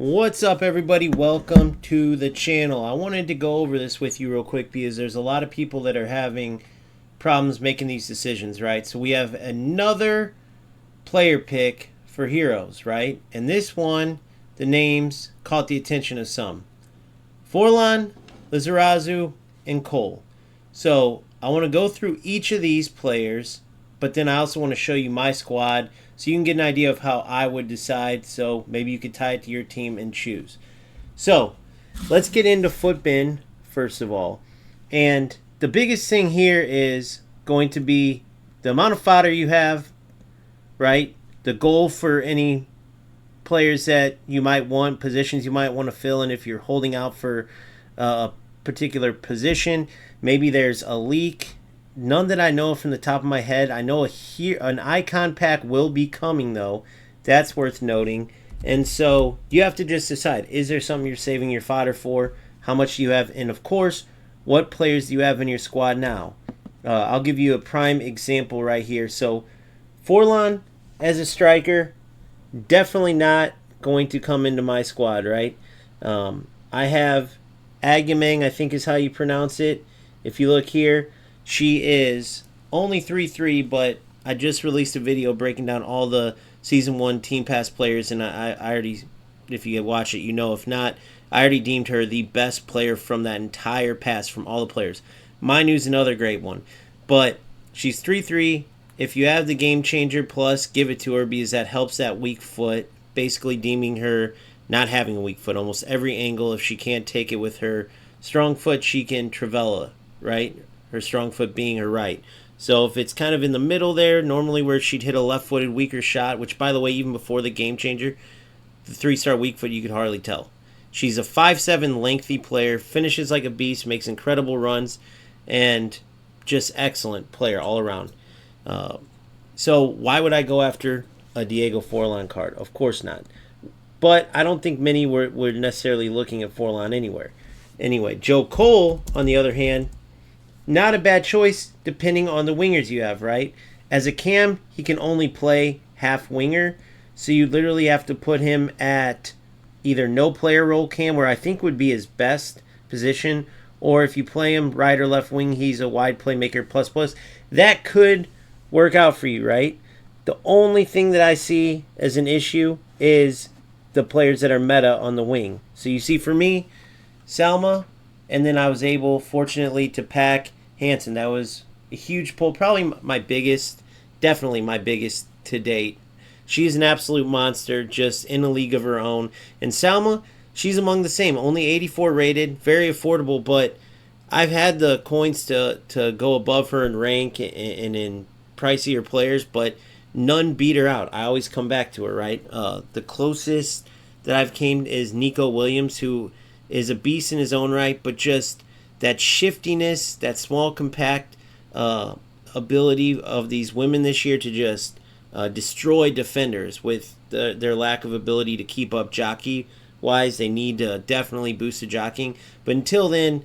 What's up, everybody? Welcome to the channel. I wanted to go over this with you real quick because there's a lot of people that are having problems making these decisions, right? So we have another player pick for heroes, right? And this one, the names caught the attention of some. Forlan, Lizarazu, and Cole. So I want to go through each of these players, but then I also want to show you my squad so you can get an idea of how I would decide. So maybe you could tie it to your team and choose. So let's get into Footbin first of all. And the biggest thing here is going to be the amount of fodder you have, right? The goal for any players that you might want, positions you might want to fill in if you're holding out for a particular position. Maybe there's a leak. None that I know from the top of my head. I know an icon pack will be coming, though. That's worth noting. And so you have to just decide, is there something you're saving your fodder for? How much do you have? And, of course, what players do you have in your squad now? I'll give you a prime example right here. So Forlan as a striker, definitely not going to come into my squad, right? I have Agumeng, I think is how you pronounce it. If you look here, she is only 3-3, but I just released a video breaking down all the Season 1 Team Pass players, and I already, if you watch it, you know. If not, I already deemed her the best player from that entire pass from all the players. Minu's another great one, but she's 3-3. If you have the Game Changer Plus, give it to her because that helps that weak foot, basically deeming her not having a weak foot. Almost every angle, if she can't take it with her strong foot, she can Travella, right? Her strong foot being her right. So if it's kind of in the middle there, normally where she'd hit a left-footed weaker shot, which, by the way, even before the Game Changer, the 3-star weak foot, you could hardly tell. She's a 5'7" lengthy player, finishes like a beast, makes incredible runs, and just excellent player all around. So why would I go after a Diego Forlan card? Of course not. But I don't think many were necessarily looking at Forlan anywhere. Anyway, Joe Cole, on the other hand, not a bad choice depending on the wingers you have, right? As a cam, he can only play half winger, so you literally have to put him at either no player role cam, where I think would be his best position, or if you play him right or left wing, he's a wide playmaker plus. That could work out for you, right? The only thing that I see as an issue is the players that are meta on the wing. So you see, for me, Salma, and then I was able, fortunately, to pack Hansen. That was a huge pull, probably my biggest, definitely my biggest to date. She's an absolute monster, just in a league of her own. And Salma, she's among the same, only 84 rated, very affordable, but I've had the coins to go above her in rank and in pricier players, but none beat her out. I always come back to her, right? The closest that I've came is Nico Williams, who is a beast in his own right, but just that shiftiness, that small, compact ability of these women this year to just destroy defenders with their lack of ability to keep up jockey-wise. They need to definitely boost the jockeying. But until then,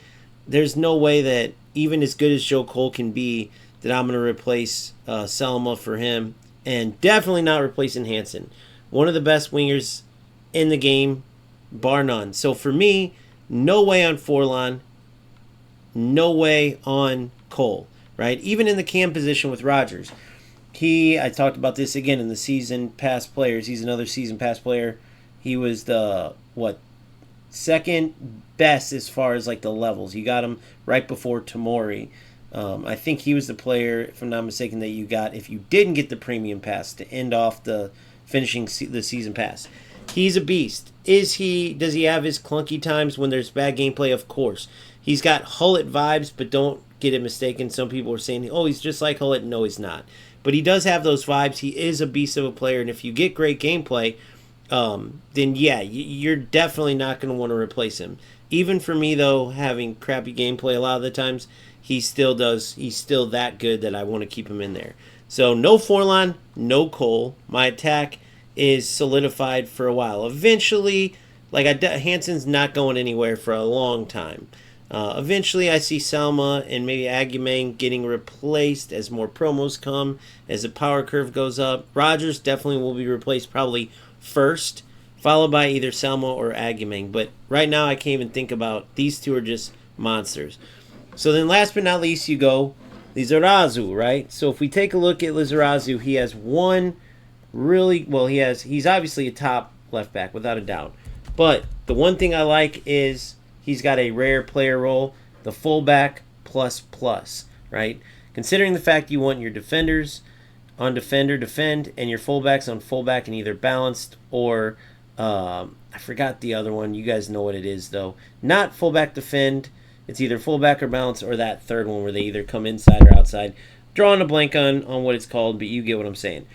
there's no way that, even as good as Joe Cole can be, that I'm going to replace Selma for him. And definitely not replacing Hansen. One of the best wingers in the game, bar none. So for me, no way on Forlan, no way on Cole, right? Even in the cam position with Rogers. I talked about this again in the season pass players. He's another season pass player. He was the, second best as far as like the levels. You got him right before Tamori. I think he was the player, if I'm not mistaken, that you got if you didn't get the premium pass to end off the finishing the season pass. He's a beast. Does he have his clunky times when there's bad gameplay? Of course. He's got Hullet vibes, but don't get it mistaken. Some people are saying, oh, he's just like Hullet. No, he's not. But he does have those vibes. He is a beast of a player, and if you get great gameplay, then yeah, you're definitely not going to want to replace him. Even for me, though, having crappy gameplay a lot of the times, he's still that good that I want to keep him in there. So no Forlan, no Cole. My attack is solidified for a while. Eventually, Hansen's not going anywhere for a long time. Eventually, I see Salma and maybe Agumeng getting replaced as more promos come, as the power curve goes up. Rogers definitely will be replaced probably first, followed by either Selma or Agumeng. But right now, I can't even think about, these two are just monsters. So then last but not least, you go Lizarazu, right? So if we take a look at Lizarazu, he has one really, well, he's obviously a top left back, without a doubt. But the one thing I like is he's got a rare player role, the fullback plus plus, right? Considering the fact you want your defenders on defender defend and your fullbacks on fullback and either balanced or I forgot the other one. You guys know what it is though. Not fullback defend. It's either fullback or balance or that third one where they either come inside or outside. Drawing a blank on what it's called, but you get what I'm saying.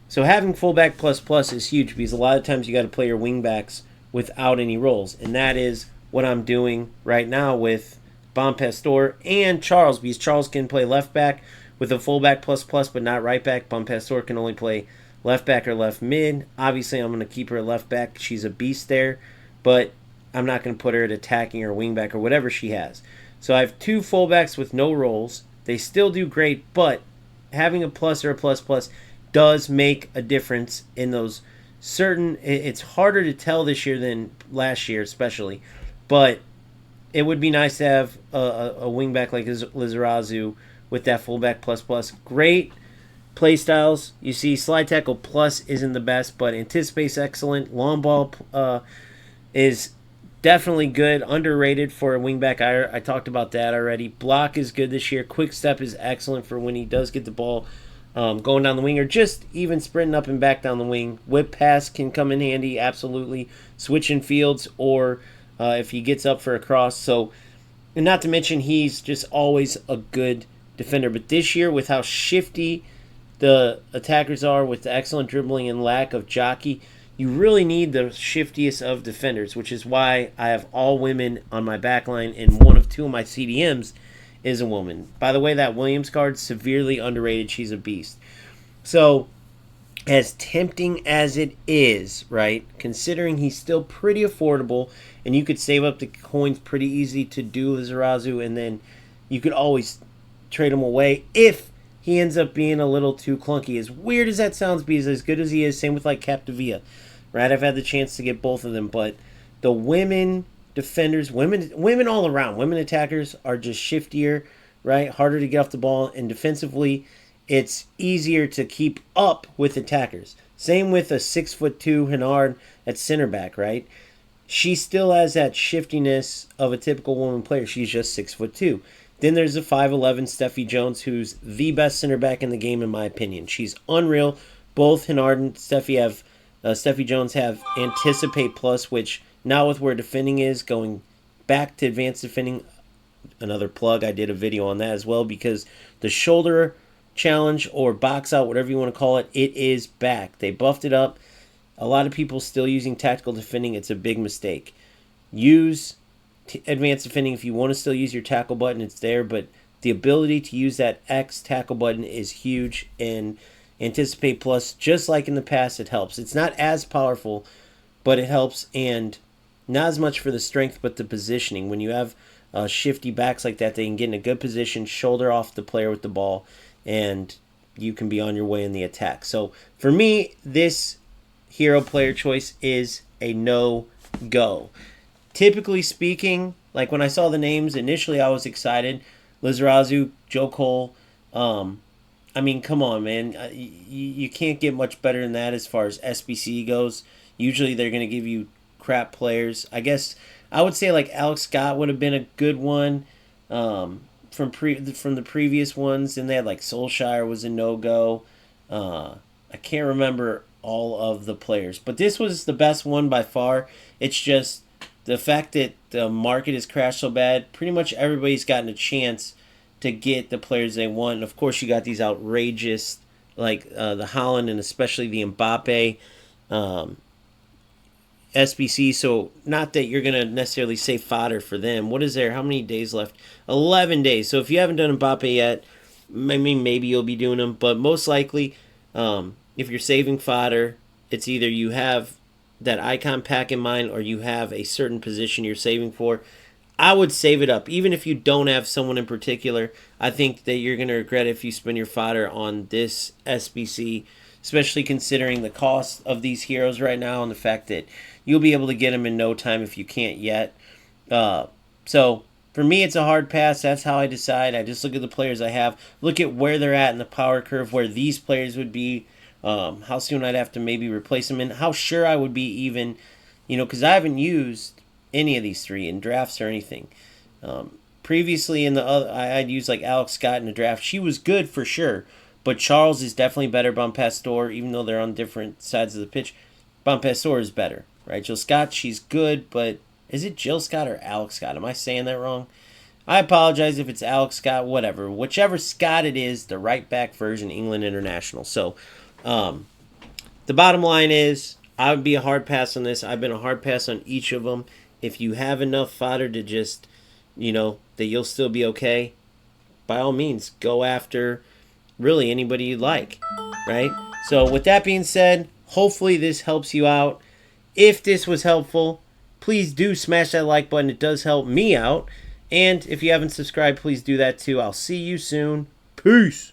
So having fullback plus plus is huge because a lot of times you got to play your wingbacks without any roles, and that is what I'm doing right now with Bon Pastor and Charles, because Charles can play left back with a fullback plus plus, but not right back. Bon Pastor can only play left back or left mid. Obviously, I'm going to keep her left back. She's a beast there, but I'm not going to put her at attacking or wing back or whatever she has. So I have two fullbacks with no roles. They still do great, but having a plus or a plus plus does make a difference in those certain. It's harder to tell this year than last year, especially, but it would be nice to have a wingback like Lizarazu with that fullback plus plus. Great play styles. You see, slide tackle plus isn't the best, but anticipate's excellent. Long ball is definitely good. Underrated for a wingback. I talked about that already. Block is good this year. Quick step is excellent for when he does get the ball going down the wing or just even sprinting up and back down the wing. Whip pass can come in handy, absolutely. Switching fields or if he gets up for a cross. So, and not to mention he's just always a good defender. But this year, with how shifty the attackers are, with the excellent dribbling and lack of jockey, you really need the shiftiest of defenders, which is why I have all women on my back line, and one of two of my CDMs is a woman. By the way, that Williams card, severely underrated. She's a beast. So, as tempting as it is, right, considering he's still pretty affordable, and you could save up the coins pretty easy to do Lizarazu, and then you could always trade him away if he ends up being a little too clunky. As weird as that sounds, because as good as he is, same with like Capdevia, right? I've had the chance to get both of them, but the women defenders, women all around, women attackers are just shiftier, right? Harder to get off the ball, and defensively, it's easier to keep up with attackers. Same with a 6'2" Hennard at center back, right? She still has that shiftiness of a typical woman player. She's just 6'2". Then there's a 5'11" Steffi Jones, who's the best center back in the game, in my opinion. She's unreal. Both Hennard and Steffi Jones have Anticipate Plus, which now with where defending is, going back to advanced defending, another plug, I did a video on that as well, because the shoulder challenge or box out, whatever you want to call it, it is back. They buffed it up. A lot of people still using tactical defending. It's a big mistake. Use advanced defending if you want to still use your tackle button. It's there, but the ability to use that X tackle button is huge, and Anticipate Plus, just like in the past, it helps. It's not as powerful, but it helps, and not as much for the strength, but the positioning. When you have shifty backs like that, they can get in a good position, shoulder off the player with the ball, and you can be on your way in the attack. So for me, this hero player choice is a no-go. Typically speaking, like when I saw the names, initially I was excited. Lizarazu, Joe Cole. I mean, come on, man. You can't get much better than that as far as SBC goes. Usually they're going to give you crap players. I guess I would say like Alex Scott would have been a good one from the previous ones. And they had like Solskjaer was a no-go. I can't remember all of the players. But this was the best one by far. It's just the fact that the market has crashed so bad, pretty much everybody's gotten a chance to get the players they want. And of course, you got these outrageous, like the Holland and especially the Mbappe SBC. So not that you're going to necessarily say fodder for them. What is there? How many days left? 11 days. So if you haven't done Mbappe yet, I mean, maybe you'll be doing them. But most likely, if you're saving fodder, it's either you have that icon pack in mind or you have a certain position you're saving for. I would save it up. Even if you don't have someone in particular, I think that you're going to regret it if you spend your fodder on this SBC, especially considering the cost of these heroes right now and the fact that you'll be able to get them in no time if you can't yet. So for me, it's a hard pass. That's how I decide. I just look at the players I have, look at where they're at in the power curve, where these players would be, how soon I'd have to maybe replace them, and how sure I would be even, because I haven't used any of these three in drafts or anything. Previously in the other, I'd use like Alex Scott in the draft. She was good for sure, but Charles is definitely better. Bonpastor, even though they're on different sides of the pitch, Bonpastor is better, right? Jill Scott, she's good, but is it Jill Scott or Alex Scott? Am I saying that wrong? I apologize if it's Alex Scott, whatever. Whichever Scott it is, the right back version, England International. So, the bottom line is, I would be a hard pass on this. I've been a hard pass on each of them. If you have enough fodder to just, that you'll still be okay, by all means, go after really anybody you like, right? So with that being said, hopefully this helps you out. If this was helpful, please do smash that like button. It does help me out. And if you haven't subscribed, please do that too. I'll see you soon. Peace.